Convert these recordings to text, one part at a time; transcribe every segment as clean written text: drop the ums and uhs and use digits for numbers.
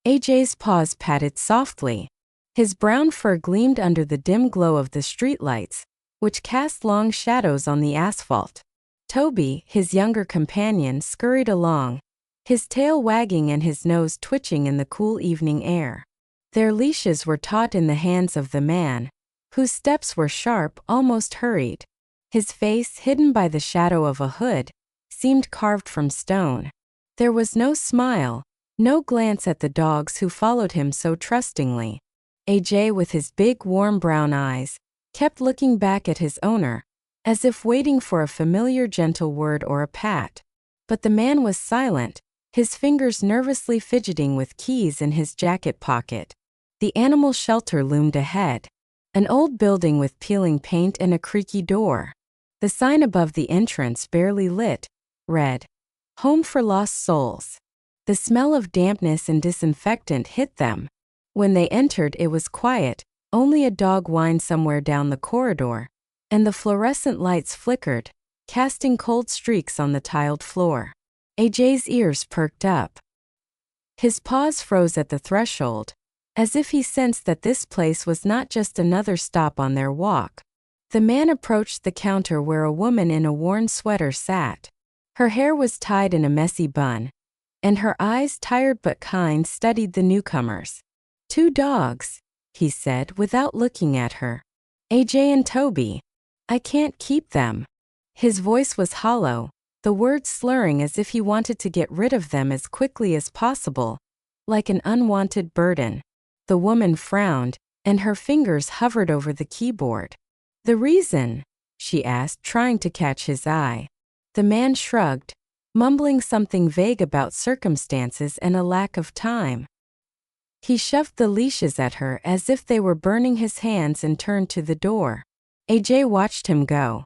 AJ's paws patted softly. His brown fur gleamed under the dim glow of the streetlights, which cast long shadows on the asphalt. Toby, his younger companion, scurried along, his tail wagging and his nose twitching in the cool evening air. Their leashes were taut in the hands of the man, whose steps were sharp, almost hurried. His face, hidden by the shadow of a hood, seemed carved from stone. There was no smile, no glance at the dogs who followed him so trustingly. AJ, with his big, warm brown eyes, kept looking back at his owner, as if waiting for a familiar gentle word or a pat. But the man was silent, his fingers nervously fidgeting with keys in his jacket pocket. The animal shelter loomed ahead. An old building with peeling paint and a creaky door. The sign above the entrance, barely lit, read, "Home for Lost Souls." The smell of dampness and disinfectant hit them. When they entered, it was quiet, only a dog whined somewhere down the corridor, and the fluorescent lights flickered, casting cold streaks on the tiled floor. AJ's ears perked up. His paws froze at the threshold, as if he sensed that this place was not just another stop on their walk. The man approached the counter where a woman in a worn sweater sat. Her hair was tied in a messy bun, and her eyes, tired but kind, studied the newcomers. "2 dogs," he said without looking at her. "AJ and Toby. I can't keep them." His voice was hollow, the words slurring as if he wanted to get rid of them as quickly as possible, like an unwanted burden. The woman frowned, and her fingers hovered over the keyboard. "The reason?" she asked, trying to catch his eye. The man shrugged, mumbling something vague about circumstances and a lack of time. He shoved the leashes at her as if they were burning his hands and turned to the door. AJ watched him go.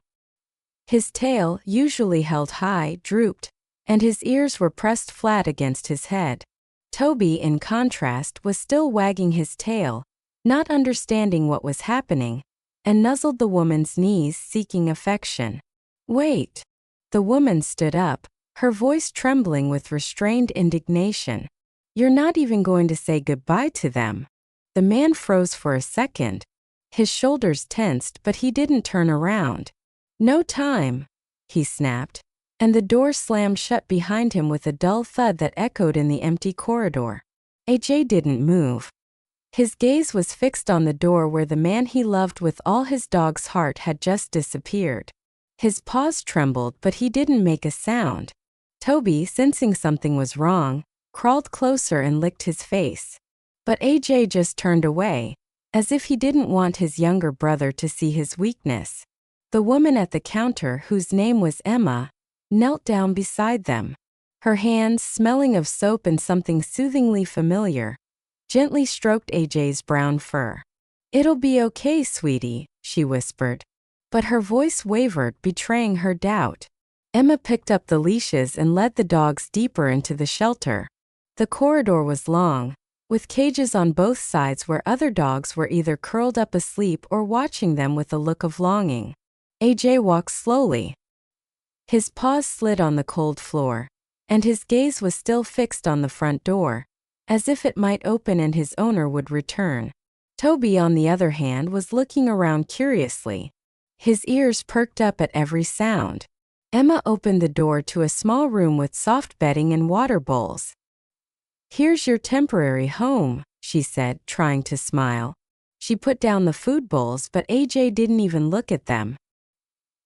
His tail, usually held high, drooped, and his ears were pressed flat against his head. Toby, in contrast, was still wagging his tail, not understanding what was happening, and nuzzled the woman's knees, seeking affection. "Wait." The woman stood up, her voice trembling with restrained indignation. "You're not even going to say goodbye to them." The man froze for a second. His shoulders tensed, but he didn't turn around. "No time," he snapped, and the door slammed shut behind him with a dull thud that echoed in the empty corridor. AJ didn't move. His gaze was fixed on the door where the man he loved with all his dog's heart had just disappeared. His paws trembled, but he didn't make a sound. Toby, sensing something was wrong, crawled closer and licked his face. But AJ just turned away, as if he didn't want his younger brother to see his weakness. The woman at the counter, whose name was Emma, knelt down beside them. Her hands, smelling of soap and something soothingly familiar, gently stroked AJ's brown fur. "It'll be okay, sweetie," she whispered. But her voice wavered, betraying her doubt. Emma picked up the leashes and led the dogs deeper into the shelter. The corridor was long, with cages on both sides where other dogs were either curled up asleep or watching them with a look of longing. AJ walked slowly. His paws slid on the cold floor, and his gaze was still fixed on the front door, as if it might open and his owner would return. Toby, on the other hand, was looking around curiously. His ears perked up at every sound. Emma opened the door to a small room with soft bedding and water bowls. "Here's your temporary home," she said, trying to smile. She put down the food bowls, but AJ didn't even look at them.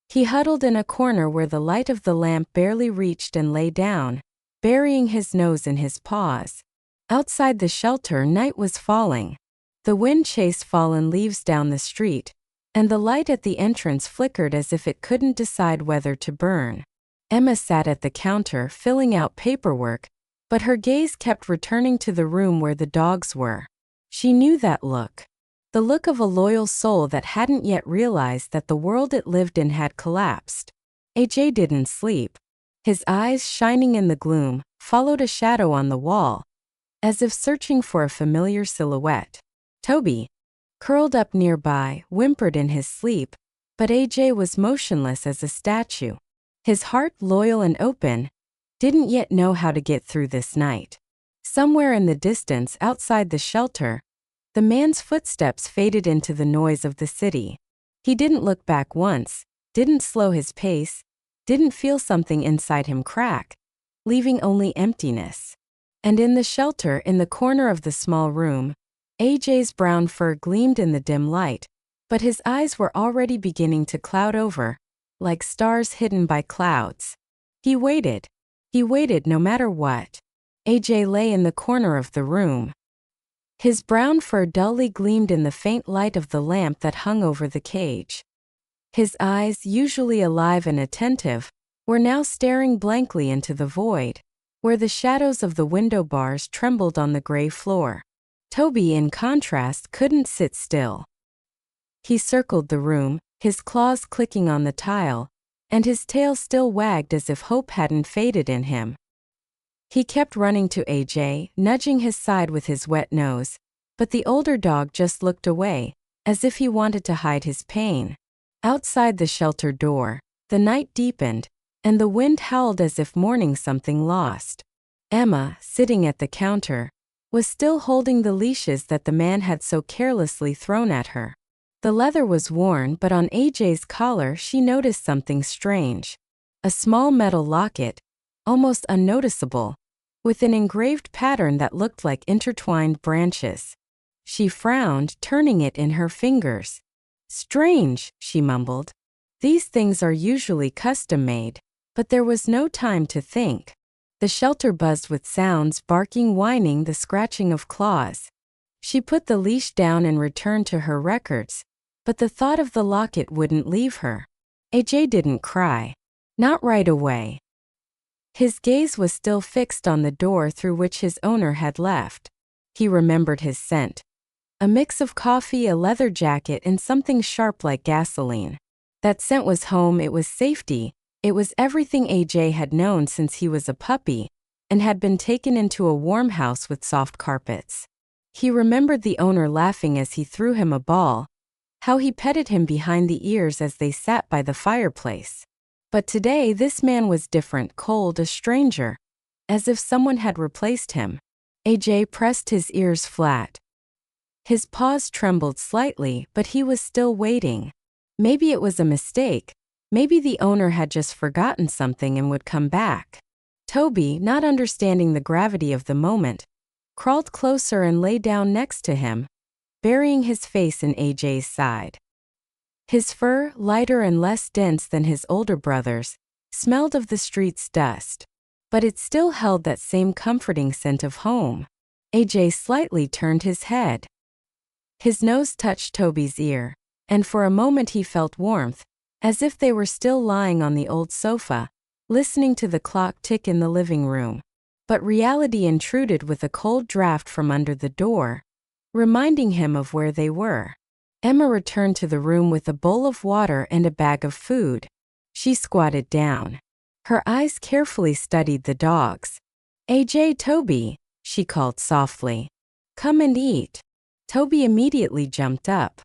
He huddled in a corner where the light of the lamp barely reached and lay down, burying his nose in his paws. Outside the shelter, night was falling. The wind chased fallen leaves down the street, and the light at the entrance flickered as if it couldn't decide whether to burn. Emma sat at the counter, filling out paperwork, but her gaze kept returning to the room where the dogs were. She knew that look. The look of a loyal soul that hadn't yet realized that the world it lived in had collapsed. AJ didn't sleep. His eyes, shining in the gloom, followed a shadow on the wall, as if searching for a familiar silhouette. Toby, curled up nearby, whimpered in his sleep, but AJ was motionless as a statue. His heart, loyal and open, didn't yet know how to get through this night. Somewhere in the distance outside the shelter, the man's footsteps faded into the noise of the city. He didn't look back once, didn't slow his pace, didn't feel something inside him crack, leaving only emptiness. And in the shelter, in the corner of the small room, AJ's brown fur gleamed in the dim light, but his eyes were already beginning to cloud over, like stars hidden by clouds. He waited. He waited no matter what. AJ lay in the corner of the room. His brown fur dully gleamed in the faint light of the lamp that hung over the cage. His eyes, usually alive and attentive, were now staring blankly into the void, where the shadows of the window bars trembled on the gray floor. Toby, in contrast, couldn't sit still. He circled the room, his claws clicking on the tile, and his tail still wagged as if hope hadn't faded in him. He kept running to AJ, nudging his side with his wet nose, but the older dog just looked away, as if he wanted to hide his pain. Outside the shelter door, the night deepened, and the wind howled as if mourning something lost. Emma, sitting at the counter, was still holding the leashes that the man had so carelessly thrown at her. The leather was worn, but on AJ's collar she noticed something strange. A small metal locket, almost unnoticeable, with an engraved pattern that looked like intertwined branches. She frowned, turning it in her fingers. "Strange," she mumbled. "These things are usually custom-made." But there was no time to think. The shelter buzzed with sounds, barking, whining, the scratching of claws. She put the leash down and returned to her records, but the thought of the locket wouldn't leave her. AJ didn't cry. Not right away. His gaze was still fixed on the door through which his owner had left. He remembered his scent. A mix of coffee, a leather jacket, and something sharp like gasoline. That scent was home, it was safety, it was everything AJ had known since he was a puppy, and had been taken into a warm house with soft carpets. He remembered the owner laughing as he threw him a ball, how he petted him behind the ears as they sat by the fireplace. But today this man was different, cold, a stranger, as if someone had replaced him. AJ pressed his ears flat. His paws trembled slightly, but he was still waiting. Maybe it was a mistake. Maybe the owner had just forgotten something and would come back. Toby, not understanding the gravity of the moment, crawled closer and lay down next to him, burying his face in AJ's side. His fur, lighter and less dense than his older brother's, smelled of the street's dust, but it still held that same comforting scent of home. AJ slightly turned his head. His nose touched Toby's ear, and for a moment he felt warmth, as if they were still lying on the old sofa, listening to the clock tick in the living room. But reality intruded with a cold draft from under the door, reminding him of where they were. Emma returned to the room with a bowl of water and a bag of food. She squatted down. Her eyes carefully studied the dogs. "AJ, Toby," she called softly. "Come and eat." Toby immediately jumped up.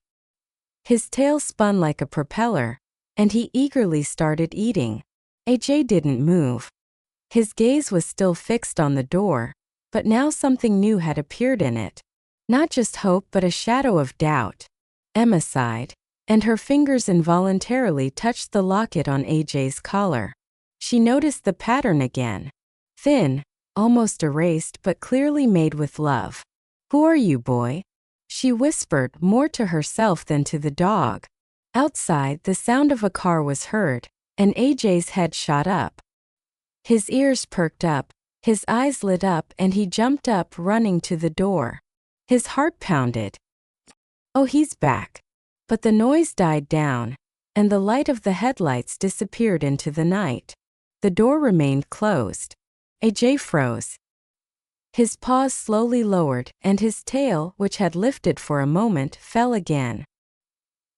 His tail spun like a propeller, and he eagerly started eating. AJ didn't move. His gaze was still fixed on the door, but now something new had appeared in it. Not just hope, but a shadow of doubt. Emma sighed, and her fingers involuntarily touched the locket on AJ's collar. She noticed the pattern again. Thin, almost erased, but clearly made with love. "Who are you, boy?" she whispered, more to herself than to the dog. Outside, the sound of a car was heard, and AJ's head shot up. His ears perked up, his eyes lit up, and he jumped up, running to the door. His heart pounded. "Oh, he's back." But the noise died down, and the light of the headlights disappeared into the night. The door remained closed. AJ froze. His paws slowly lowered, and his tail, which had lifted for a moment, fell again.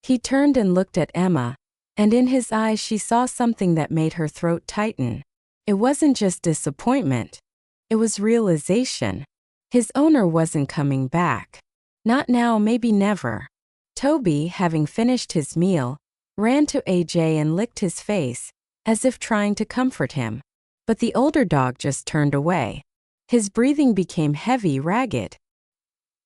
He turned and looked at Emma, and in his eyes she saw something that made her throat tighten. It wasn't just disappointment. It was realization. His owner wasn't coming back. Not now, maybe never. Toby, having finished his meal, ran to AJ and licked his face, as if trying to comfort him. But the older dog just turned away. His breathing became heavy, ragged.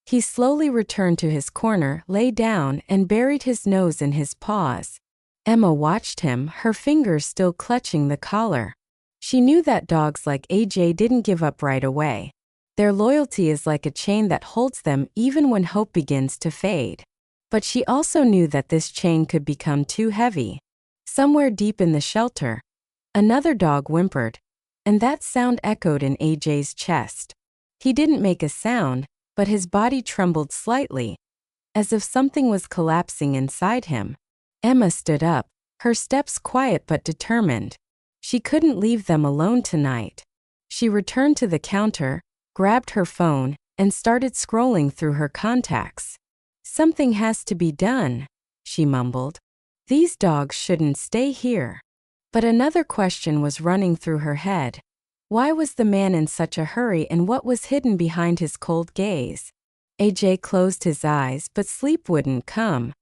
He slowly returned to his corner, lay down, and buried his nose in his paws. Emma watched him, her fingers still clutching the collar. She knew that dogs like AJ didn't give up right away. Their loyalty is like a chain that holds them even when hope begins to fade. But she also knew that this chain could become too heavy. Somewhere deep in the shelter, another dog whimpered, and that sound echoed in AJ's chest. He didn't make a sound, but his body trembled slightly, as if something was collapsing inside him. Emma stood up, her steps quiet but determined. She couldn't leave them alone tonight. She returned to the counter, grabbed her phone, and started scrolling through her contacts. "Something has to be done," she mumbled. "These dogs shouldn't stay here." But another question was running through her head. Why was the man in such a hurry, and what was hidden behind his cold gaze? AJ closed his eyes, but sleep wouldn't come.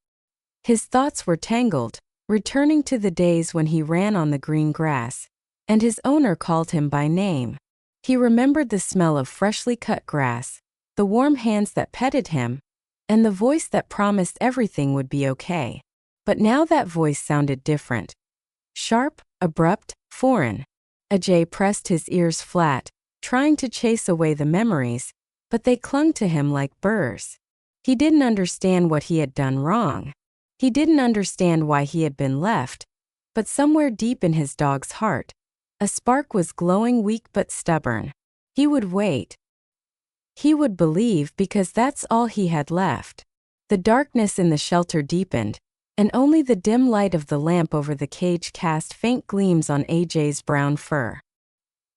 His thoughts were tangled, returning to the days when he ran on the green grass, and his owner called him by name. He remembered the smell of freshly cut grass, the warm hands that petted him, and the voice that promised everything would be okay. But now that voice sounded different. Sharp, abrupt, foreign. AJ pressed his ears flat, trying to chase away the memories, but they clung to him like burrs. He didn't understand what he had done wrong. He didn't understand why he had been left, but somewhere deep in his dog's heart, a spark was glowing, weak but stubborn. He would wait. He would believe, because that's all he had left. The darkness in the shelter deepened, and only the dim light of the lamp over the cage cast faint gleams on AJ's brown fur.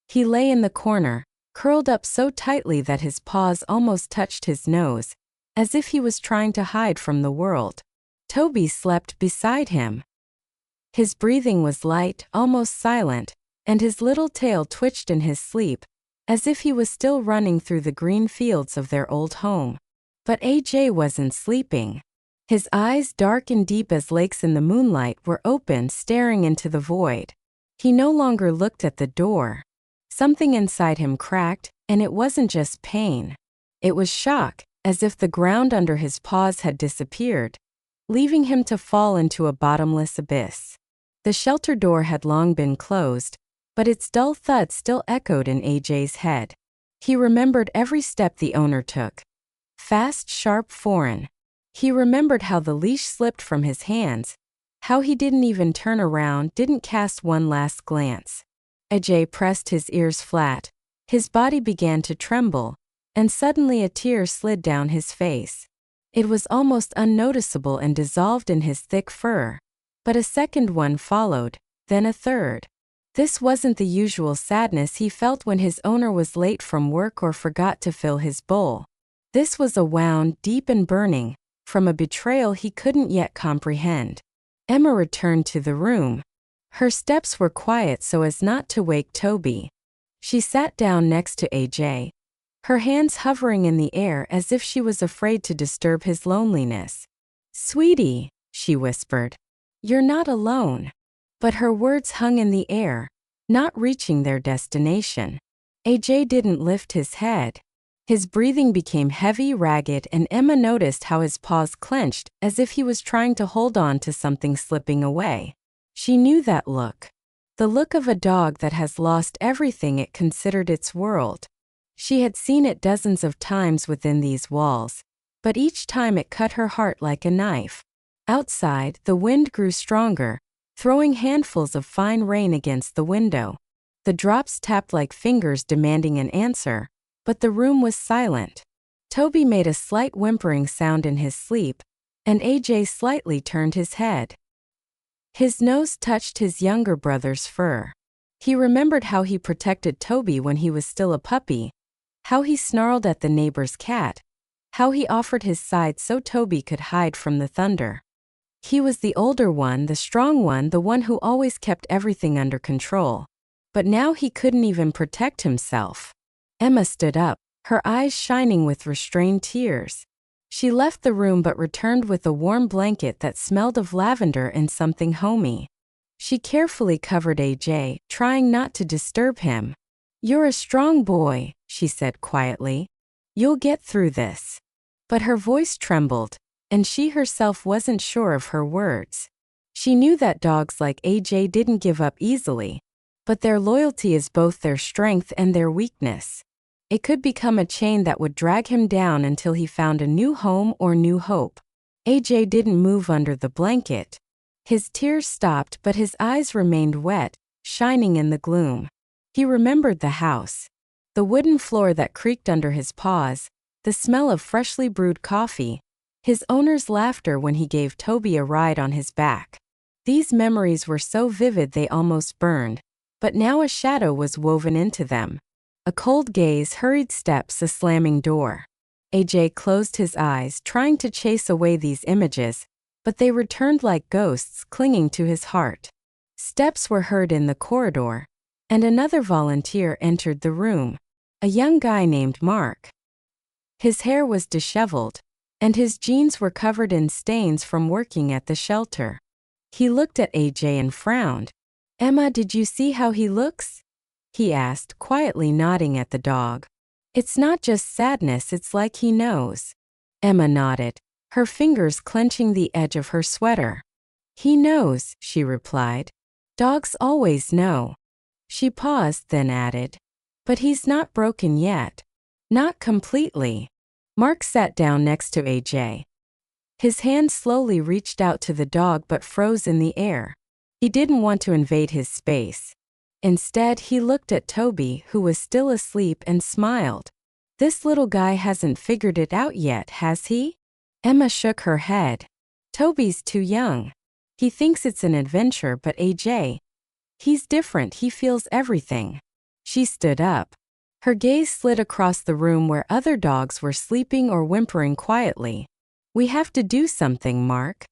He lay in the corner, curled up so tightly that his paws almost touched his nose, as if he was trying to hide from the world. Toby slept beside him. His breathing was light, almost silent, and his little tail twitched in his sleep, as if he was still running through the green fields of their old home. But AJ wasn't sleeping. His eyes, dark and deep as lakes in the moonlight, were open, staring into the void. He no longer looked at the door. Something inside him cracked, and it wasn't just pain. It was shock, as if the ground under his paws had disappeared, leaving him to fall into a bottomless abyss. The shelter door had long been closed, but its dull thud still echoed in AJ's head. He remembered every step the owner took. Fast, sharp, foreign. He remembered how the leash slipped from his hands, how he didn't even turn around, didn't cast one last glance. AJ pressed his ears flat. His body began to tremble, and suddenly a tear slid down his face. It was almost unnoticeable and dissolved in his thick fur. But a second one followed, then a third. This wasn't the usual sadness he felt when his owner was late from work or forgot to fill his bowl. This was a wound, deep and burning, from a betrayal he couldn't yet comprehend. Emma returned to the room. Her steps were quiet so as not to wake Toby. She sat down next to AJ, her hands hovering in the air as if she was afraid to disturb his loneliness. "Sweetie," she whispered, "you're not alone." But her words hung in the air, not reaching their destination. AJ didn't lift his head. His breathing became heavy, ragged, and Emma noticed how his paws clenched, as if he was trying to hold on to something slipping away. She knew that look. The look of a dog that has lost everything it considered its world. She had seen it dozens of times within these walls, but each time it cut her heart like a knife. Outside, the wind grew stronger, throwing handfuls of fine rain against the window. The drops tapped like fingers demanding an answer, but the room was silent. Toby made a slight whimpering sound in his sleep, and AJ slightly turned his head. His nose touched his younger brother's fur. He remembered how he protected Toby when he was still a puppy, how he snarled at the neighbor's cat, how he offered his side so Toby could hide from the thunder. He was the older one, the strong one, the one who always kept everything under control. But now he couldn't even protect himself. Emma stood up, her eyes shining with restrained tears. She left the room but returned with a warm blanket that smelled of lavender and something homey. She carefully covered AJ, trying not to disturb him. "You're a strong boy," she said quietly. "You'll get through this." But her voice trembled, and she herself wasn't sure of her words. She knew that dogs like AJ didn't give up easily, but their loyalty is both their strength and their weakness. It could become a chain that would drag him down until he found a new home or new hope. AJ didn't move under the blanket. His tears stopped, but his eyes remained wet, shining in the gloom. He remembered the house. The wooden floor that creaked under his paws, the smell of freshly brewed coffee, his owner's laughter when he gave Toby a ride on his back. These memories were so vivid they almost burned, but now a shadow was woven into them. A cold gaze, hurried steps, a slamming door. AJ closed his eyes, trying to chase away these images, but they returned like ghosts, clinging to his heart. Steps were heard in the corridor, and another volunteer entered the room, a young guy named Mark. His hair was disheveled, and his jeans were covered in stains from working at the shelter. He looked at AJ and frowned. "Emma, did you see how he looks?" he asked, quietly nodding at the dog. "It's not just sadness, it's like he knows." Emma nodded, her fingers clenching the edge of her sweater. "He knows," she replied. "Dogs always know." She paused, then added, "But he's not broken yet." "Not completely." Mark sat down next to AJ. His hand slowly reached out to the dog but froze in the air. He didn't want to invade his space. Instead, he looked at Toby, who was still asleep, and smiled. "This little guy hasn't figured it out yet, has he?" Emma shook her head. "Toby's too young. He thinks it's an adventure, but AJ, he's different, he feels everything." She stood up. Her gaze slid across the room where other dogs were sleeping or whimpering quietly. "We have to do something, Mark.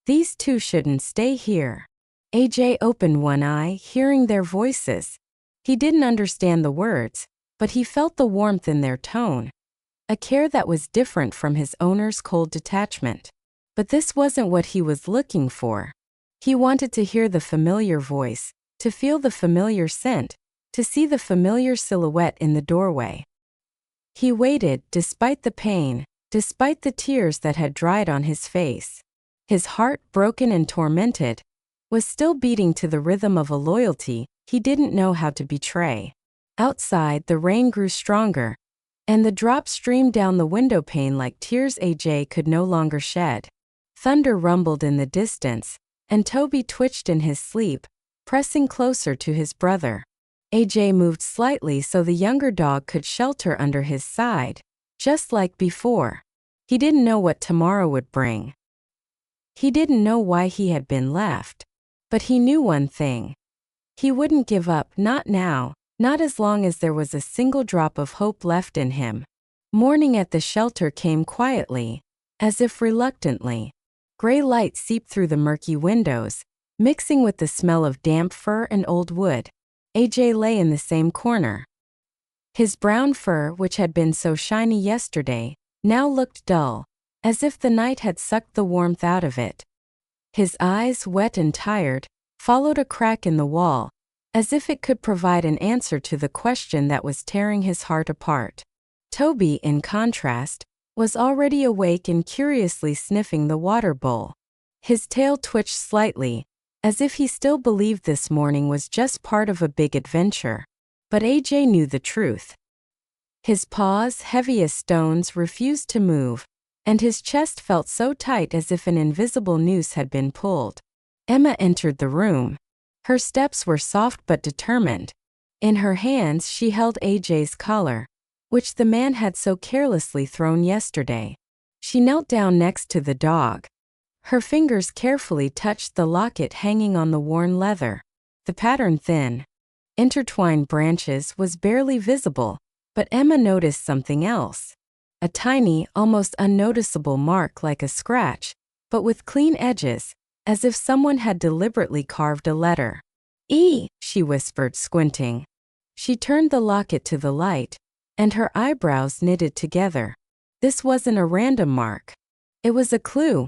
These two shouldn't stay here." AJ opened one eye, hearing their voices. He didn't understand the words, but he felt the warmth in their tone, a care that was different from his owner's cold detachment. But this wasn't what he was looking for. He wanted to hear the familiar voice, to feel the familiar scent, to see the familiar silhouette in the doorway. He waited, despite the pain, despite the tears that had dried on his face. His heart, broken and tormented, was still beating to the rhythm of a loyalty he didn't know how to betray. Outside, the rain grew stronger, and the drops streamed down the windowpane like tears AJ could no longer shed. Thunder rumbled in the distance, and Toby twitched in his sleep, pressing closer to his brother. AJ moved slightly so the younger dog could shelter under his side, just like before. He didn't know what tomorrow would bring. He didn't know why he had been left. But he knew one thing. He wouldn't give up, not now, not as long as there was a single drop of hope left in him. Morning at the shelter came quietly, as if reluctantly. Gray light seeped through the murky windows, mixing with the smell of damp fur and old wood. AJ lay in the same corner. His brown fur, which had been so shiny yesterday, now looked dull, as if the night had sucked the warmth out of it. His eyes, wet and tired, followed a crack in the wall, as if it could provide an answer to the question that was tearing his heart apart. Toby, in contrast, was already awake and curiously sniffing the water bowl. His tail twitched slightly, as if he still believed this morning was just part of a big adventure. But AJ knew the truth. His paws, heavy as stones, refused to move, and his chest felt so tight as if an invisible noose had been pulled. Emma entered the room. Her steps were soft but determined. In her hands she held AJ's collar, which the man had so carelessly thrown yesterday. She knelt down next to the dog. Her fingers carefully touched the locket hanging on the worn leather. The pattern, thin, intertwined branches, was barely visible, but Emma noticed something else. A tiny, almost unnoticeable mark like a scratch, but with clean edges, as if someone had deliberately carved a letter. "E," she whispered, squinting. She turned the locket to the light, and her eyebrows knitted together. This wasn't a random mark. It was a clue,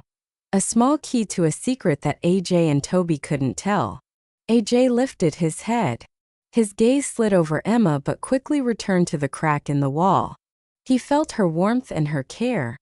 a small key to a secret that AJ and Toby couldn't tell. AJ lifted his head. His gaze slid over Emma but quickly returned to the crack in the wall. He felt her warmth and her care,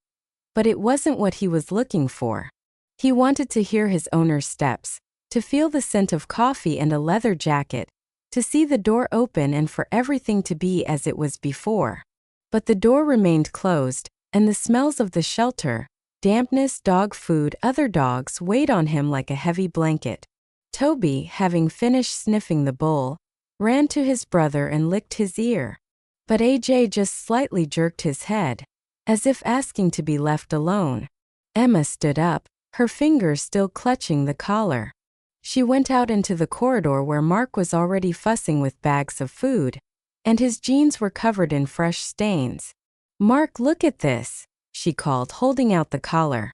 but it wasn't what he was looking for. He wanted to hear his owner's steps, to feel the scent of coffee and a leather jacket, to see the door open and for everything to be as it was before. But the door remained closed, and the smells of the shelter, dampness, dog food, other dogs weighed on him like a heavy blanket. Toby, having finished sniffing the bowl, ran to his brother and licked his ear. But AJ just slightly jerked his head, as if asking to be left alone. Emma stood up, her fingers still clutching the collar. She went out into the corridor where Mark was already fussing with bags of food, and his jeans were covered in fresh stains. "Mark, look at this," she called, holding out the collar.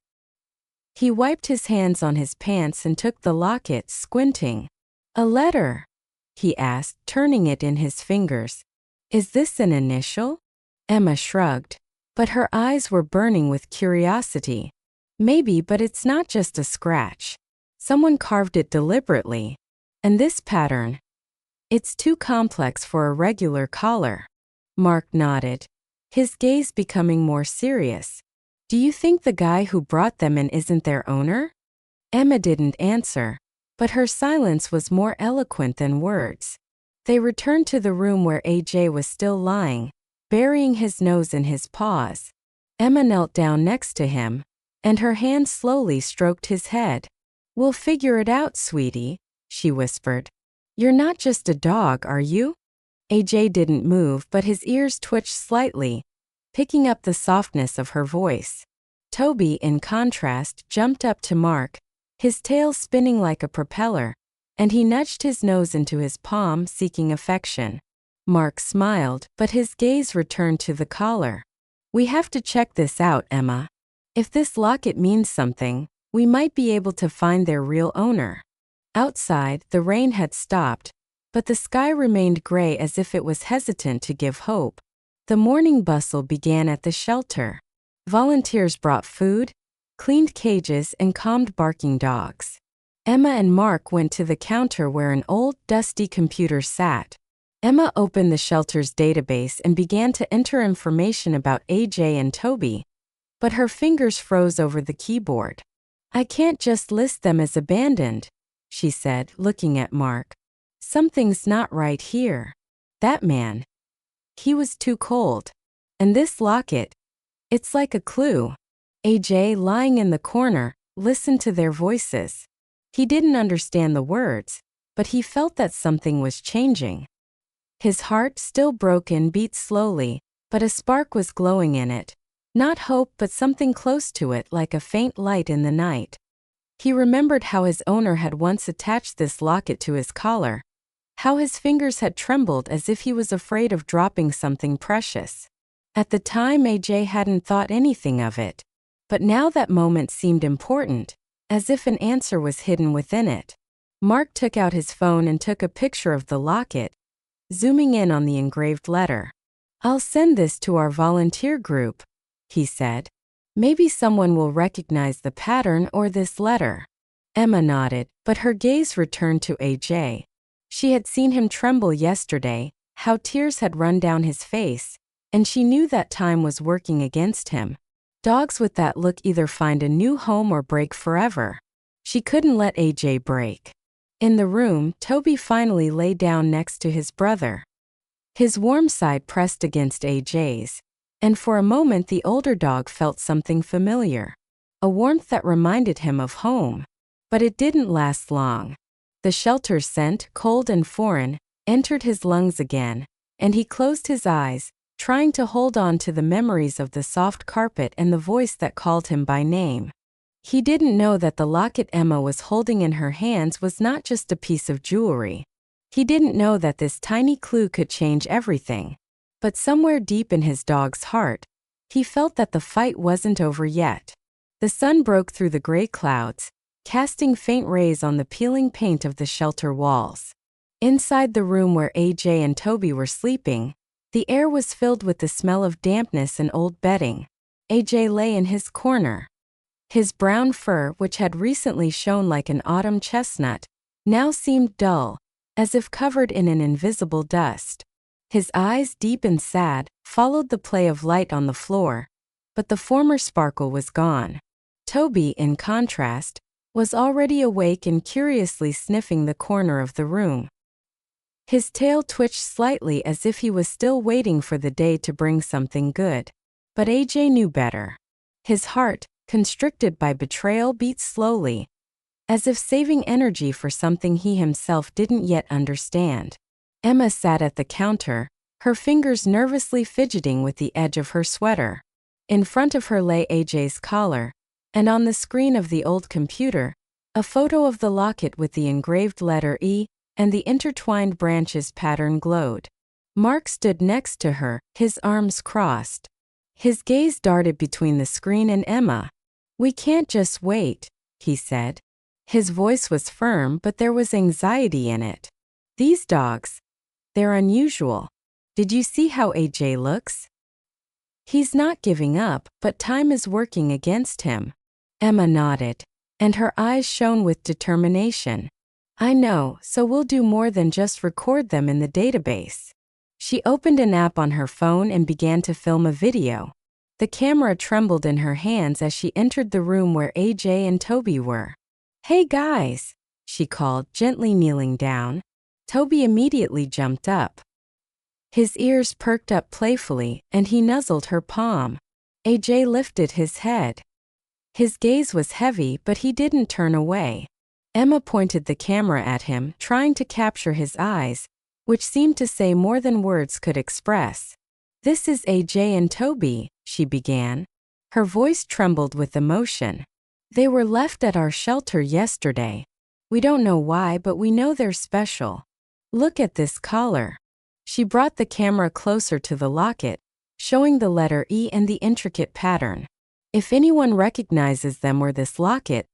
He wiped his hands on his pants and took the locket, squinting. "A letter?" he asked, turning it in his fingers. "Is this an initial?" Emma shrugged, but her eyes were burning with curiosity. "Maybe, but it's not just a scratch. Someone carved it deliberately. And this pattern, it's too complex for a regular collar." Mark nodded, his gaze becoming more serious. "Do you think the guy who brought them in isn't their owner?" Emma didn't answer, but her silence was more eloquent than words. They returned to the room where AJ was still lying, burying his nose in his paws. Emma knelt down next to him, and her hand slowly stroked his head. "We'll figure it out, sweetie," she whispered. "You're not just a dog, are you?" AJ didn't move, but his ears twitched slightly, picking up the softness of her voice. Toby, in contrast, jumped up to Mark, his tail spinning like a propeller, and he nudged his nose into his palm, seeking affection. Mark smiled, but his gaze returned to the collar. "We have to check this out, Emma. If this locket means something, we might be able to find their real owner." Outside, the rain had stopped, but the sky remained gray as if it was hesitant to give hope. The morning bustle began at the shelter. Volunteers brought food, cleaned cages, and calmed barking dogs. Emma and Mark went to the counter where an old, dusty computer sat. Emma opened the shelter's database and began to enter information about AJ and Toby, but her fingers froze over the keyboard. "I can't just list them as abandoned," she said, looking at Mark. "Something's not right here. That man, he was too cold. And this locket, it's like a clue." AJ, lying in the corner, listened to their voices. He didn't understand the words, but he felt that something was changing. His heart, still broken, beat slowly, but a spark was glowing in it. Not hope, but something close to it, like a faint light in the night. He remembered how his owner had once attached this locket to his collar, how his fingers had trembled as if he was afraid of dropping something precious. At the time, AJ hadn't thought anything of it, but now that moment seemed important, as if an answer was hidden within it. Mark took out his phone and took a picture of the locket, zooming in on the engraved letter. "I'll send this to our volunteer group," he said. "Maybe someone will recognize the pattern or this letter." Emma nodded, but her gaze returned to AJ. She had seen him tremble yesterday, how tears had run down his face, and she knew that time was working against him. Dogs with that look either find a new home or break forever. She couldn't let AJ break. In the room, Toby finally lay down next to his brother. His warm side pressed against AJ's, and for a moment the older dog felt something familiar, a warmth that reminded him of home. But it didn't last long. The shelter's scent, cold and foreign, entered his lungs again, and he closed his eyes, trying to hold on to the memories of the soft carpet and the voice that called him by name. He didn't know that the locket Emma was holding in her hands was not just a piece of jewelry. He didn't know that this tiny clue could change everything. But somewhere deep in his dog's heart, he felt that the fight wasn't over yet. The sun broke through the gray clouds, casting faint rays on the peeling paint of the shelter walls. Inside the room where AJ and Toby were sleeping, the air was filled with the smell of dampness and old bedding. AJ lay in his corner. His brown fur, which had recently shone like an autumn chestnut, now seemed dull, as if covered in an invisible dust. His eyes, deep and sad, followed the play of light on the floor, but the former sparkle was gone. Toby, in contrast, was already awake and curiously sniffing the corner of the room. His tail twitched slightly as if he was still waiting for the day to bring something good. But AJ knew better. His heart, constricted by betrayal, beat slowly, as if saving energy for something he himself didn't yet understand. Emma sat at the counter, her fingers nervously fidgeting with the edge of her sweater. In front of her lay AJ's collar, and on the screen of the old computer, a photo of the locket with the engraved letter E and the intertwined branches pattern glowed. Mark stood next to her, his arms crossed. His gaze darted between the screen and Emma. "We can't just wait," he said. His voice was firm, but there was anxiety in it. "These dogs, they're unusual. Did you see how AJ looks? He's not giving up, but time is working against him." Emma nodded, and her eyes shone with determination. "I know, so we'll do more than just record them in the database." She opened an app on her phone and began to film a video. The camera trembled in her hands as she entered the room where AJ and Toby were. "Hey guys," she called, gently kneeling down. Toby immediately jumped up. His ears perked up playfully, and he nuzzled her palm. AJ lifted his head. His gaze was heavy, but he didn't turn away. Emma pointed the camera at him, trying to capture his eyes, which seemed to say more than words could express. "This is AJ and Toby," she began. Her voice trembled with emotion. "They were left at our shelter yesterday. We don't know why, but we know they're special. Look at this collar." She brought the camera closer to the locket, showing the letter E and the intricate pattern. "If anyone recognizes them or this locket,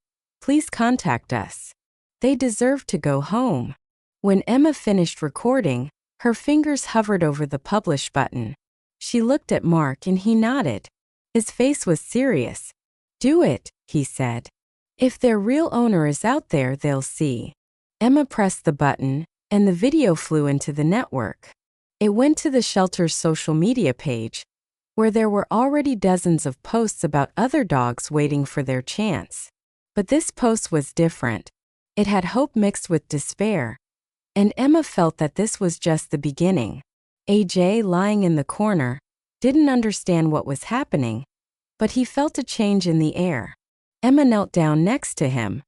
please contact us. They deserve to go home." When Emma finished recording, her fingers hovered over the publish button. She looked at Mark and he nodded. His face was serious. "Do it," he said. "If their real owner is out there, they'll see." Emma pressed the button, and the video flew into the network. It went to the shelter's social media page, where there were already dozens of posts about other dogs waiting for their chance. But this post was different. It had hope mixed with despair, and Emma felt that this was just the beginning. AJ, lying in the corner, didn't understand what was happening, but he felt a change in the air. Emma knelt down next to him.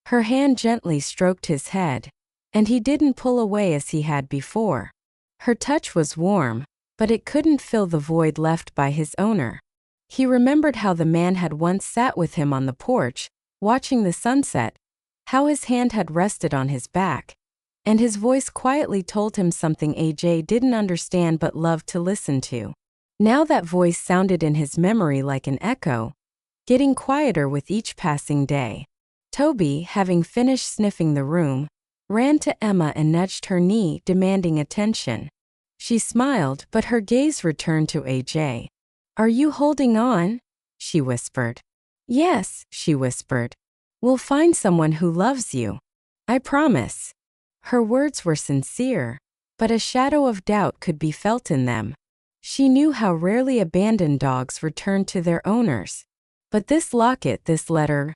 Her hand gently stroked his head, and he didn't pull away as he had before. Her touch was warm, but it couldn't fill the void left by his owner. He remembered how the man had once sat with him on the porch, watching the sunset, how his hand had rested on his back, and his voice quietly told him something AJ didn't understand but loved to listen to. Now that voice sounded in his memory like an echo, getting quieter with each passing day. Toby, having finished sniffing the room, ran to Emma and nudged her knee, demanding attention. She smiled, but her gaze returned to AJ. "Are you holding on?" she whispered. "Yes," she whispered. "We'll find someone who loves you. I promise." Her words were sincere, but a shadow of doubt could be felt in them. She knew how rarely abandoned dogs returned to their owners. But this locket, this letter,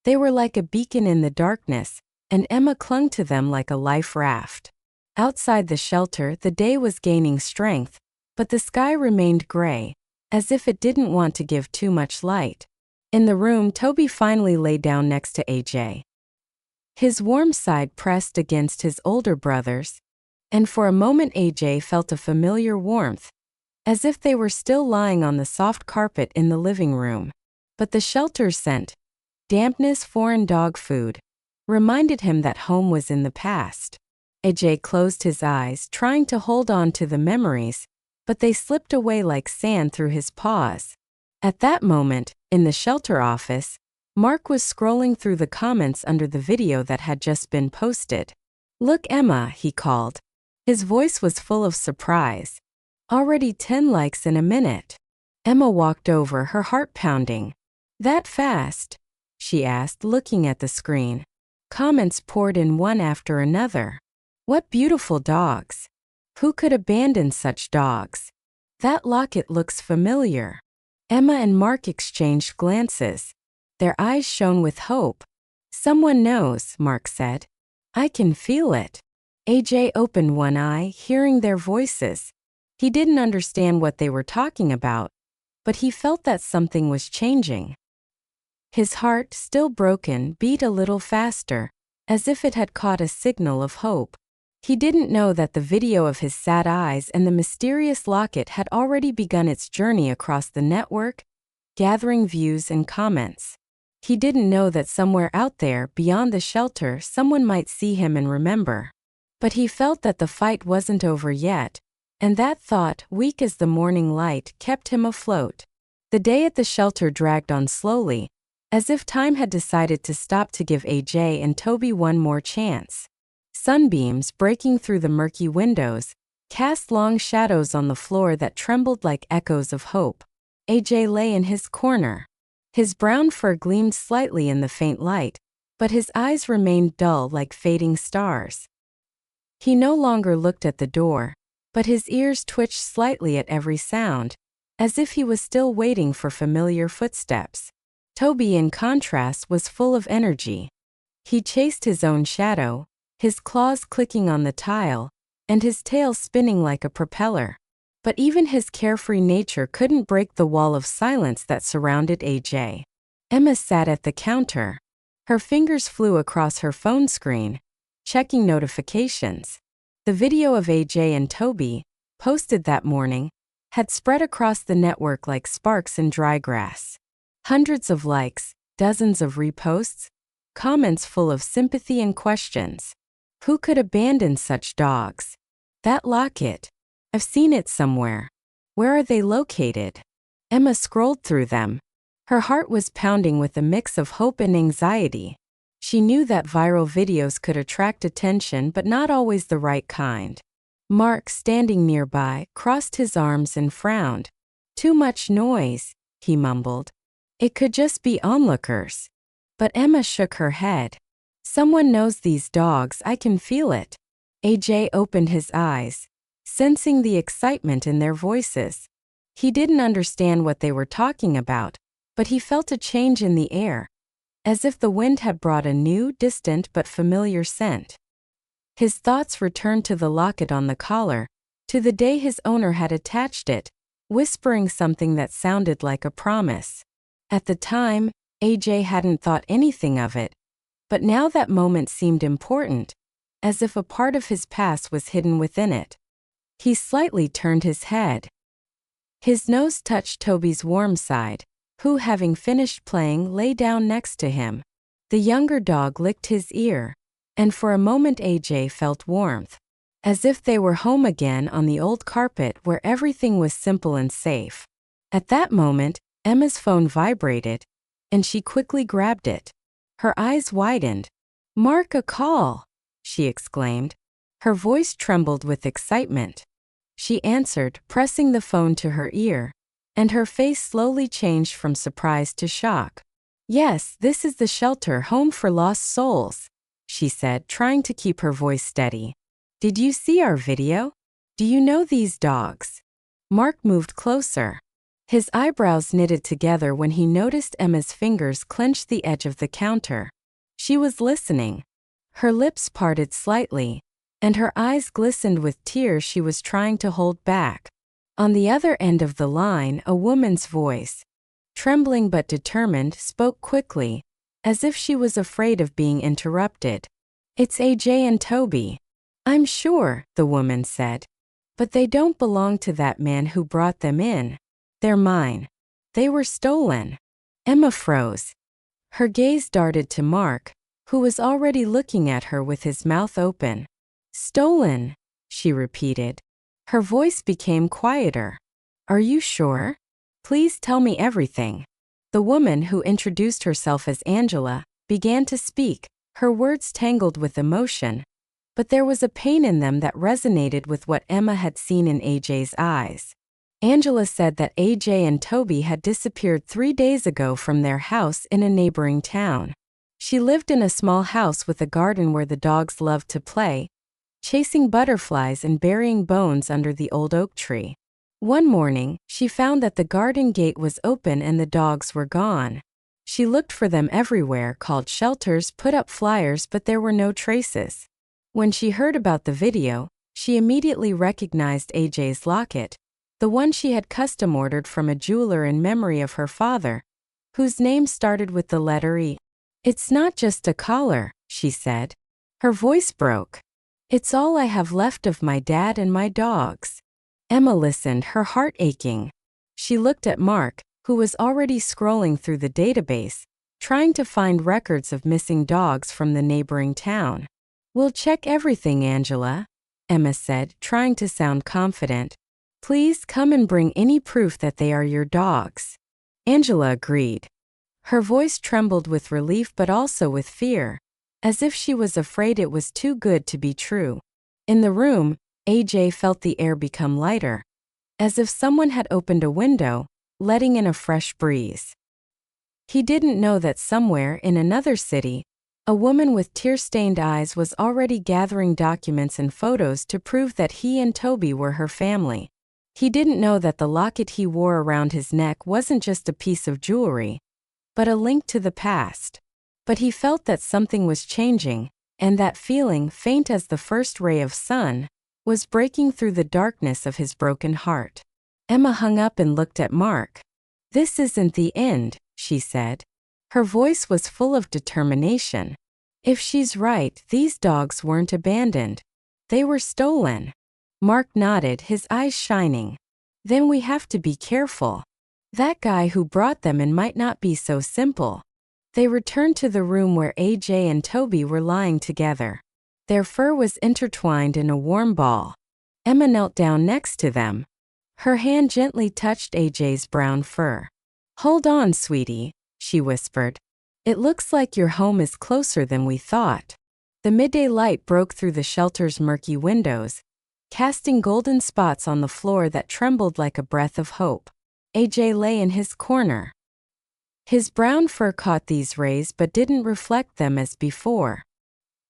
they were like a beacon in the darkness, and Emma clung to them like a life raft. Outside the shelter, the day was gaining strength, but the sky remained gray, as if it didn't want to give too much light. In the room, Toby finally lay down next to AJ. His warm side pressed against his older brother's, and for a moment AJ felt a familiar warmth, as if they were still lying on the soft carpet in the living room. But the shelter's scent, dampness, foreign dog food, reminded him that home was in the past. AJ closed his eyes, trying to hold on to the memories, but they slipped away like sand through his paws. At that moment, in the shelter office, Mark was scrolling through the comments under the video that had just been posted. "Look, Emma," he called. His voice was full of surprise. "Already 10 likes in a minute." Emma walked over, her heart pounding. "That fast?" she asked, looking at the screen. Comments poured in one after another. What beautiful dogs! Who could abandon such dogs? That locket looks familiar. Emma and Mark exchanged glances. Their eyes shone with hope. Someone knows, Mark said. I can feel it. AJ opened one eye, hearing their voices. He didn't understand what they were talking about, but he felt that something was changing. His heart, still broken, beat a little faster, as if it had caught a signal of hope. He didn't know that the video of his sad eyes and the mysterious locket had already begun its journey across the network, gathering views and comments. He didn't know that somewhere out there, beyond the shelter, someone might see him and remember. But he felt that the fight wasn't over yet, and that thought, weak as the morning light, kept him afloat. The day at the shelter dragged on slowly, as if time had decided to stop to give AJ and Toby one more chance. Sunbeams, breaking through the murky windows, cast long shadows on the floor that trembled like echoes of hope. AJ lay in his corner. His brown fur gleamed slightly in the faint light, but his eyes remained dull like fading stars. He no longer looked at the door, but his ears twitched slightly at every sound, as if he was still waiting for familiar footsteps. Toby, in contrast, was full of energy. He chased his own shadow, his claws clicking on the tile, and his tail spinning like a propeller. But even his carefree nature couldn't break the wall of silence that surrounded AJ. Emma sat at the counter. Her fingers flew across her phone screen, checking notifications. The video of AJ and Toby, posted that morning, had spread across the network like sparks in dry grass. Hundreds of likes, dozens of reposts, comments full of sympathy and questions. Who could abandon such dogs? That locket. I've seen it somewhere. Where are they located? Emma scrolled through them. Her heart was pounding with a mix of hope and anxiety. She knew that viral videos could attract attention, but not always the right kind. Mark, standing nearby, crossed his arms and frowned. Too much noise, he mumbled. It could just be onlookers. But Emma shook her head. Someone knows these dogs, I can feel it. AJ opened his eyes, sensing the excitement in their voices. He didn't understand what they were talking about, but he felt a change in the air, as if the wind had brought a new, distant but familiar scent. His thoughts returned to the locket on the collar, to the day his owner had attached it, whispering something that sounded like a promise. At the time, AJ hadn't thought anything of it, but now that moment seemed important, as if a part of his past was hidden within it. He slightly turned his head. His nose touched Toby's warm side, who, having finished playing, lay down next to him. The younger dog licked his ear, and for a moment AJ felt warmth, as if they were home again on the old carpet where everything was simple and safe. At that moment, Emma's phone vibrated, and she quickly grabbed it. Her eyes widened. "Mark, a call!" she exclaimed. Her voice trembled with excitement. She answered, pressing the phone to her ear, and her face slowly changed from surprise to shock. "Yes, this is the shelter home for lost souls," she said, trying to keep her voice steady. "Did you see our video? Do you know these dogs?" Mark moved closer. His eyebrows knitted together when he noticed Emma's fingers clench the edge of the counter. She was listening. Her lips parted slightly, and her eyes glistened with tears she was trying to hold back. On the other end of the line, a woman's voice, trembling but determined, spoke quickly, as if she was afraid of being interrupted. "It's AJ and Toby." "I'm sure," the woman said. "But they don't belong to that man who brought them in. They're mine. They were stolen." Emma froze. Her gaze darted to Mark, who was already looking at her with his mouth open. "Stolen," she repeated. Her voice became quieter. "Are you sure? Please tell me everything." The woman, who introduced herself as Angela, began to speak, her words tangled with emotion, but there was a pain in them that resonated with what Emma had seen in AJ's eyes. Angela said that AJ and Toby had disappeared 3 days ago from their house in a neighboring town. She lived in a small house with a garden where the dogs loved to play, chasing butterflies and burying bones under the old oak tree. One morning, she found that the garden gate was open and the dogs were gone. She looked for them everywhere, called shelters, put up flyers, but there were no traces. When she heard about the video, she immediately recognized AJ's locket, the one she had custom ordered from a jeweler in memory of her father, whose name started with the letter E. "It's not just a collar," she said. Her voice broke. "It's all I have left of my dad and my dogs." Emma listened, her heart aching. She looked at Mark, who was already scrolling through the database, trying to find records of missing dogs from the neighboring town. "We'll check everything, Angela," Emma said, trying to sound confident. "Please come and bring any proof that they are your dogs." Angela agreed. Her voice trembled with relief but also with fear, as if she was afraid it was too good to be true. In the room, AJ felt the air become lighter, as if someone had opened a window, letting in a fresh breeze. He didn't know that somewhere in another city, a woman with tear-stained eyes was already gathering documents and photos to prove that he and Toby were her family. He didn't know that the locket he wore around his neck wasn't just a piece of jewelry, but a link to the past. But he felt that something was changing, and that feeling, faint as the first ray of sun, was breaking through the darkness of his broken heart. Emma hung up and looked at Mark. "This isn't the end," she said. Her voice was full of determination. "If she's right, these dogs weren't abandoned. They were stolen." Mark nodded, his eyes shining. "Then we have to be careful. That guy who brought them in might not be so simple." They returned to the room where AJ and Toby were lying together. Their fur was intertwined in a warm ball. Emma knelt down next to them. Her hand gently touched AJ's brown fur. "Hold on, sweetie," she whispered. "It looks like your home is closer than we thought." The midday light broke through the shelter's murky windows, casting golden spots on the floor that trembled like a breath of hope. AJ lay in his corner. His brown fur caught these rays but didn't reflect them as before.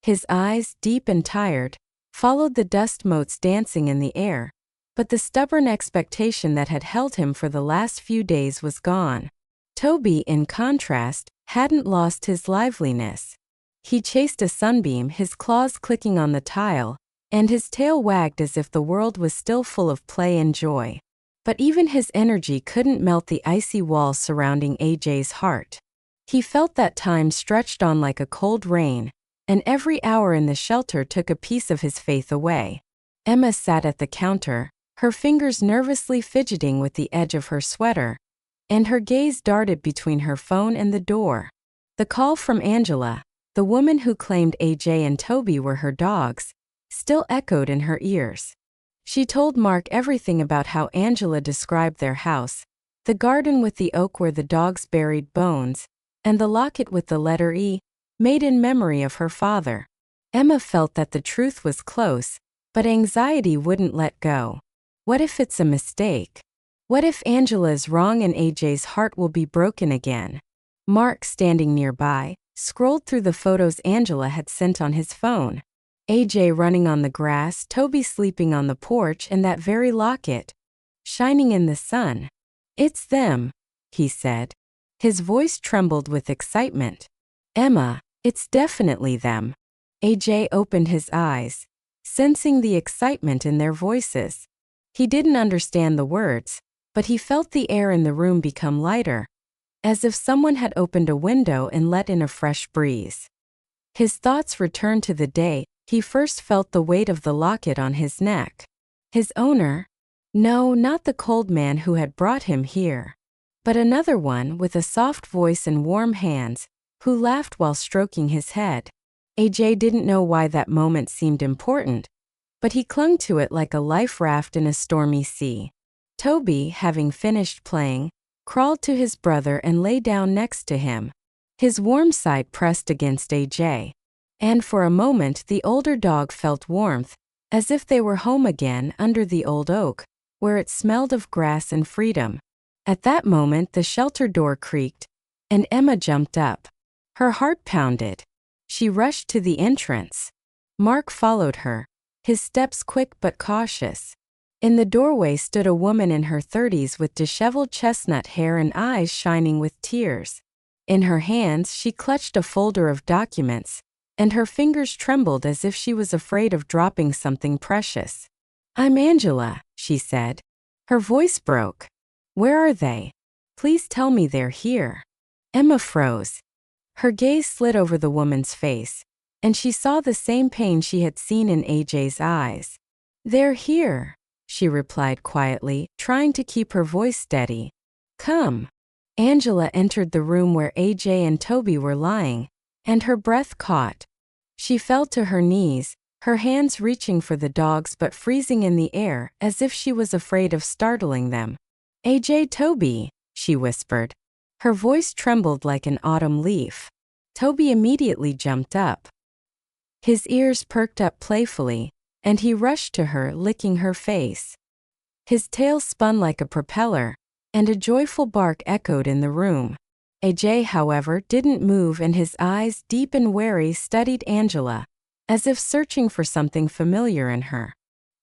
His eyes, deep and tired, followed the dust motes dancing in the air, but the stubborn expectation that had held him for the last few days was gone. Toby, in contrast, hadn't lost his liveliness. He chased a sunbeam, his claws clicking on the tile, and his tail wagged as if the world was still full of play and joy. But even his energy couldn't melt the icy walls surrounding AJ's heart. He felt that time stretched on like a cold rain, and every hour in the shelter took a piece of his faith away. Emma sat at the counter, her fingers nervously fidgeting with the edge of her sweater, and her gaze darted between her phone and the door. The call from Angela, the woman who claimed AJ and Toby were her dogs, still echoed in her ears. She told Mark everything about how Angela described their house, the garden with the oak where the dogs buried bones, and the locket with the letter E, made in memory of her father. Emma felt that the truth was close, but anxiety wouldn't let go. What if it's a mistake? What if Angela is wrong and AJ's heart will be broken again? Mark, standing nearby, scrolled through the photos Angela had sent on his phone. AJ running on the grass, Toby sleeping on the porch, and that very locket, shining in the sun. "It's them," he said. His voice trembled with excitement. "Emma, it's definitely them." AJ opened his eyes, sensing the excitement in their voices. He didn't understand the words, but he felt the air in the room become lighter, as if someone had opened a window and let in a fresh breeze. His thoughts returned to the day he first felt the weight of the locket on his neck. His owner? No, not the cold man who had brought him here, but another one with a soft voice and warm hands, who laughed while stroking his head. AJ didn't know why that moment seemed important, but he clung to it like a life raft in a stormy sea. Toby, having finished playing, crawled to his brother and lay down next to him, his warm side pressed against AJ. And for a moment the older dog felt warmth, as if they were home again under the old oak, where it smelled of grass and freedom. At that moment the shelter door creaked, and Emma jumped up. Her heart pounded. She rushed to the entrance. Mark followed her, his steps quick but cautious. In the doorway stood a woman in her 30s with disheveled chestnut hair and eyes shining with tears. In her hands she clutched a folder of documents, and her fingers trembled as if she was afraid of dropping something precious. "I'm Angela," she said. Her voice broke. "Where are they? Please tell me they're here." Emma froze. Her gaze slid over the woman's face, and she saw the same pain she had seen in AJ's eyes. "They're here," she replied quietly, trying to keep her voice steady. "Come." Angela entered the room where AJ and Toby were lying, and her breath caught. She fell to her knees, her hands reaching for the dogs but freezing in the air as if she was afraid of startling them. "AJ, Toby," she whispered. Her voice trembled like an autumn leaf. Toby immediately jumped up. His ears perked up playfully, and he rushed to her, licking her face. His tail spun like a propeller, and a joyful bark echoed in the room. AJ, however, didn't move, and his eyes, deep and wary, studied Angela, as if searching for something familiar in her.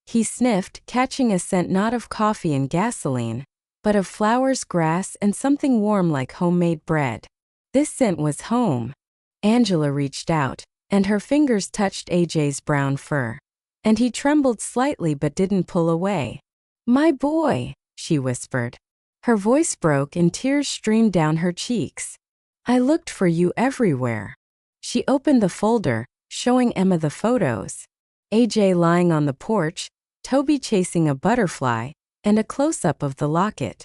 He sniffed, catching a scent not of coffee and gasoline, but of flowers, grass, and something warm like homemade bread. This scent was home. Angela reached out, and her fingers touched AJ's brown fur. And he trembled slightly but didn't pull away. "My boy," she whispered. Her voice broke and tears streamed down her cheeks. "I looked for you everywhere." She opened the folder, showing Emma the photos. AJ lying on the porch, Toby chasing a butterfly, and a close-up of the locket.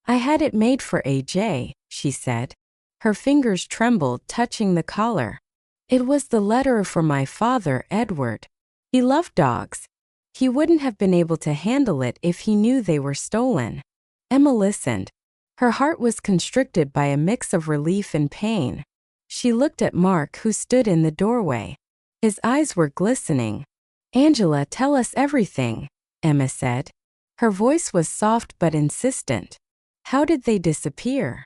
"I had it made for AJ," she said. Her fingers trembled, touching the collar. "It was the letter for my father, Edward. He loved dogs. He wouldn't have been able to handle it if he knew they were stolen." Emma listened. Her heart was constricted by a mix of relief and pain. She looked at Mark, who stood in the doorway. His eyes were glistening. "Angela, tell us everything," Emma said. Her voice was soft but insistent. "How did they disappear?"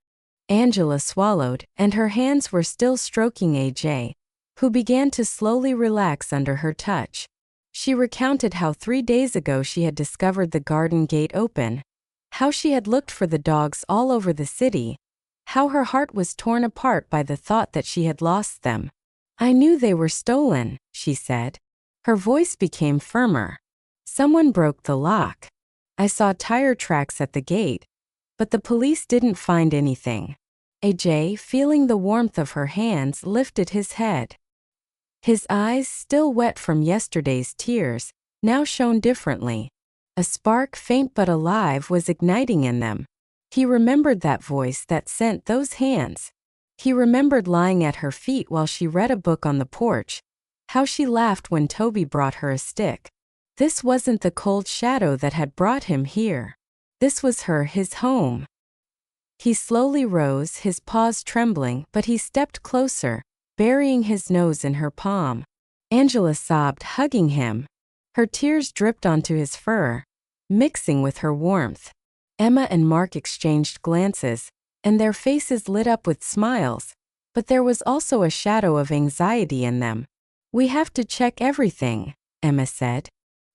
Angela swallowed, and her hands were still stroking AJ, who began to slowly relax under her touch. She recounted how 3 days ago she had discovered the garden gate open, how she had looked for the dogs all over the city, how her heart was torn apart by the thought that she had lost them. "I knew they were stolen," she said. Her voice became firmer. "Someone broke the lock. I saw tire tracks at the gate, but the police didn't find anything." AJ, feeling the warmth of her hands, lifted his head. His eyes, still wet from yesterday's tears, now shone differently. A spark, faint but alive, was igniting in them. He remembered that voice, that scent, those hands. He remembered lying at her feet while she read a book on the porch, how she laughed when Toby brought her a stick. This wasn't the cold shadow that had brought him here. This was her, his home. He slowly rose, his paws trembling, but he stepped closer, burying his nose in her palm. Angela sobbed, hugging him. Her tears dripped onto his fur, mixing with her warmth. Emma and Mark exchanged glances, and their faces lit up with smiles, but there was also a shadow of anxiety in them. "We have to check everything," Emma said.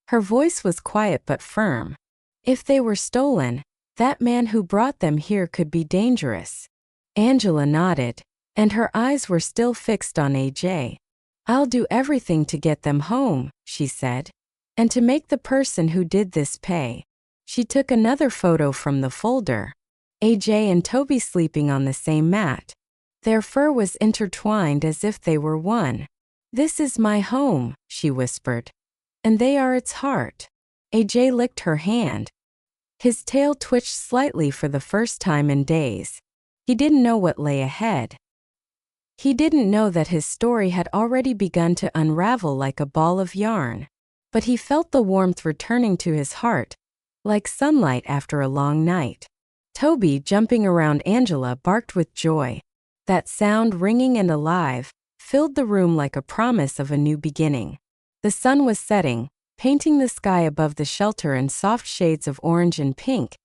Her voice was quiet but firm. "If they were stolen, that man who brought them here could be dangerous." Angela nodded, and her eyes were still fixed on AJ. "I'll do everything to get them home," she said, "and to make the person who did this pay." She took another photo from the folder. AJ and Toby sleeping on the same mat. Their fur was intertwined as if they were one. "This is my home," she whispered, "and they are its heart." AJ licked her hand. His tail twitched slightly for the first time in days. He didn't know what lay ahead. He didn't know that his story had already begun to unravel like a ball of yarn. But he felt the warmth returning to his heart, like sunlight after a long night. Toby, jumping around Angela, barked with joy. That sound, ringing and alive, filled the room like a promise of a new beginning. The sun was setting, painting the sky above the shelter in soft shades of orange and pink,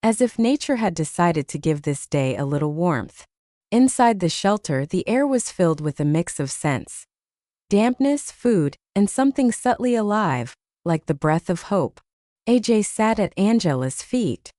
as if nature had decided to give this day a little warmth. Inside the shelter, the air was filled with a mix of scents. Dampness, food, and something subtly alive, like the breath of hope. AJ sat at Angela's feet.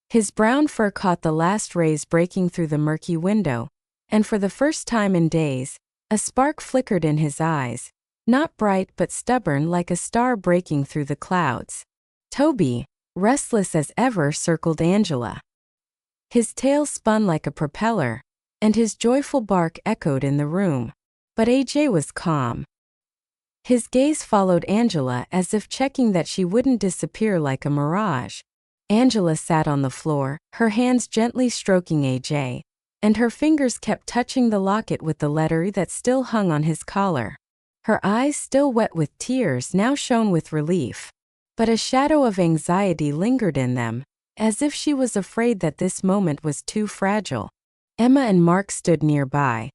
His brown fur caught the last rays breaking through the murky window, and for the first time in days, a spark flickered in his eyes, not bright but stubborn like a star breaking through the clouds. Toby, restless as ever, circled Angela. His tail spun like a propeller, and his joyful bark echoed in the room. But AJ was calm. His gaze followed Angela as if checking that she wouldn't disappear like a mirage. Angela sat on the floor, her hands gently stroking AJ, and her fingers kept touching the locket with the letter that still hung on his collar. Her eyes, still wet with tears, now shone with relief. But a shadow of anxiety lingered in them, as if she was afraid that this moment was too fragile. Emma and Mark stood nearby,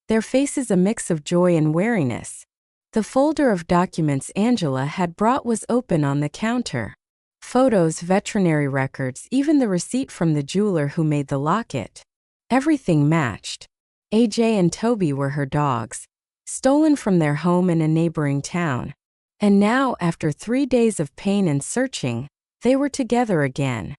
their faces a mix of joy and wariness. The folder of documents Angela had brought was open on the counter. Photos, veterinary records, even the receipt from the jeweler who made the locket. Everything matched. AJ and Toby were her dogs, stolen from their home in a neighboring town. And now, after 3 days of pain and searching, they were together again.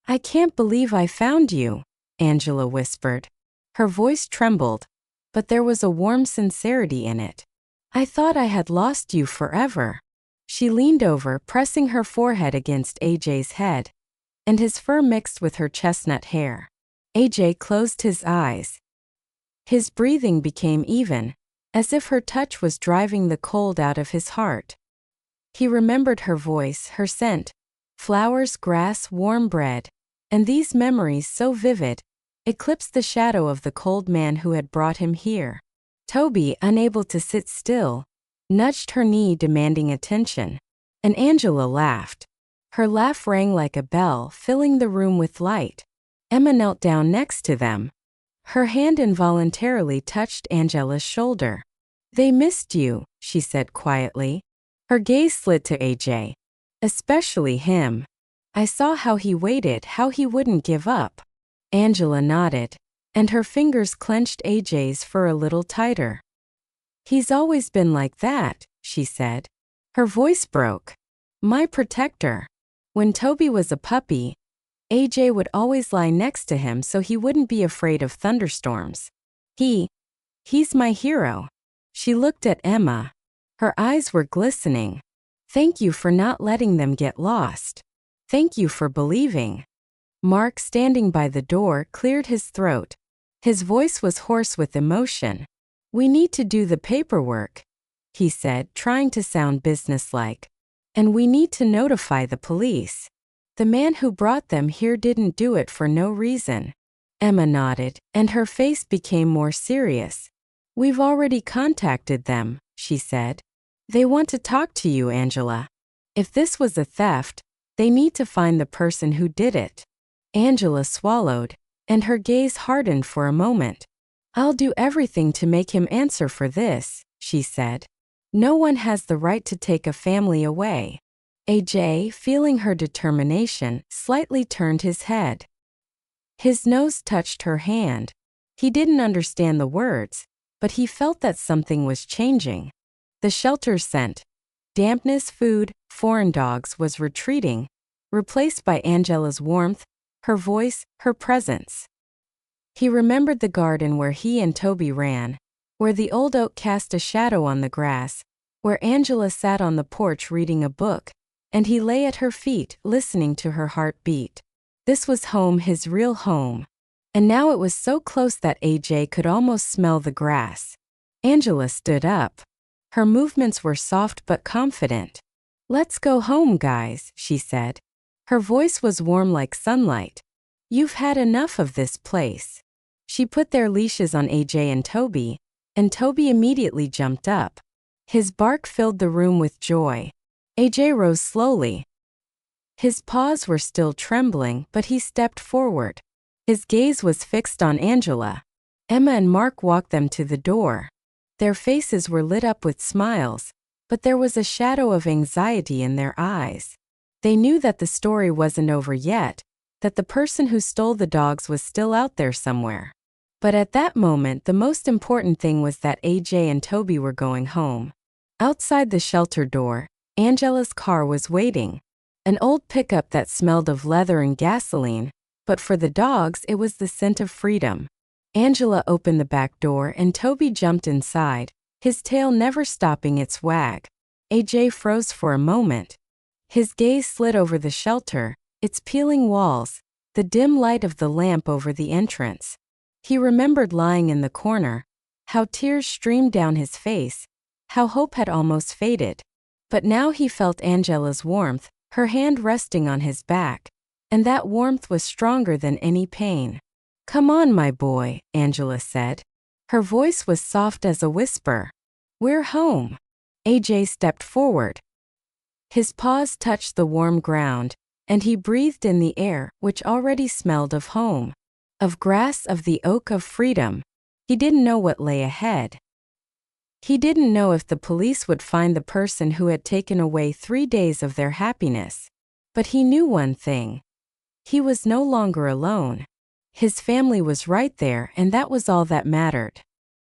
"I can't believe I found you," Angela whispered. Her voice trembled, but there was a warm sincerity in it. "I thought I had lost you forever." She leaned over, pressing her forehead against AJ's head, and his fur mixed with her chestnut hair. AJ closed his eyes. His breathing became even, as if her touch was driving the cold out of his heart. He remembered her voice, her scent, flowers, grass, warm bread, and these memories, so vivid, eclipsed the shadow of the cold man who had brought him here. Toby, unable to sit still, nudged her knee, demanding attention, and Angela laughed. Her laugh rang like a bell, filling the room with light. Emma knelt down next to them. Her hand involuntarily touched Angela's shoulder. "They missed you," she said quietly. Her gaze slid to AJ. "Especially him. I saw how he waited, how he wouldn't give up." Angela nodded, and her fingers clenched AJ's fur a little tighter. "He's always been like that," she said. Her voice broke. "My protector. When Toby was a puppy, AJ would always lie next to him so he wouldn't be afraid of thunderstorms. He's my hero." She looked at Emma. Her eyes were glistening. "Thank you for not letting them get lost. Thank you for believing." Mark, standing by the door, cleared his throat. His voice was hoarse with emotion. "We need to do the paperwork," he said, trying to sound businesslike. "And we need to notify the police. The man who brought them here didn't do it for no reason." Emma nodded, and her face became more serious. "We've already contacted them," she said. "They want to talk to you, Angela. If this was a theft, they need to find the person who did it." Angela swallowed, and her gaze hardened for a moment. "I'll do everything to make him answer for this," she said. "No one has the right to take a family away." AJ, feeling her determination, slightly turned his head. His nose touched her hand. He didn't understand the words, but he felt that something was changing. The shelter's scent, dampness, food, foreign dogs, was retreating, replaced by Angela's warmth, her voice, her presence. He remembered the garden where he and Toby ran, where the old oak cast a shadow on the grass, where Angela sat on the porch reading a book, and he lay at her feet, listening to her heart beat. This was home, his real home. And now it was so close that AJ could almost smell the grass. Angela stood up. Her movements were soft but confident. "Let's go home, guys," she said. Her voice was warm like sunlight. "You've had enough of this place." She put their leashes on AJ and Toby immediately jumped up. His bark filled the room with joy. AJ rose slowly. His paws were still trembling, but he stepped forward. His gaze was fixed on Angela. Emma and Mark walked them to the door. Their faces were lit up with smiles, but there was a shadow of anxiety in their eyes. They knew that the story wasn't over yet, that the person who stole the dogs was still out there somewhere. But at that moment, the most important thing was that AJ and Toby were going home. Outside the shelter door, Angela's car was waiting. An old pickup that smelled of leather and gasoline, but for the dogs it was the scent of freedom. Angela opened the back door and Toby jumped inside, his tail never stopping its wag. AJ froze for a moment. His gaze slid over the shelter, its peeling walls, the dim light of the lamp over the entrance. He remembered lying in the corner, how tears streamed down his face, how hope had almost faded. But now he felt Angela's warmth, her hand resting on his back, and that warmth was stronger than any pain. "Come on, my boy," Angela said. Her voice was soft as a whisper. "We're home." AJ stepped forward. His paws touched the warm ground, and he breathed in the air, which already smelled of home, of grass, of the oak, of freedom. He didn't know what lay ahead. He didn't know if the police would find the person who had taken away 3 days of their happiness. But he knew one thing. He was no longer alone. His family was right there, and that was all that mattered.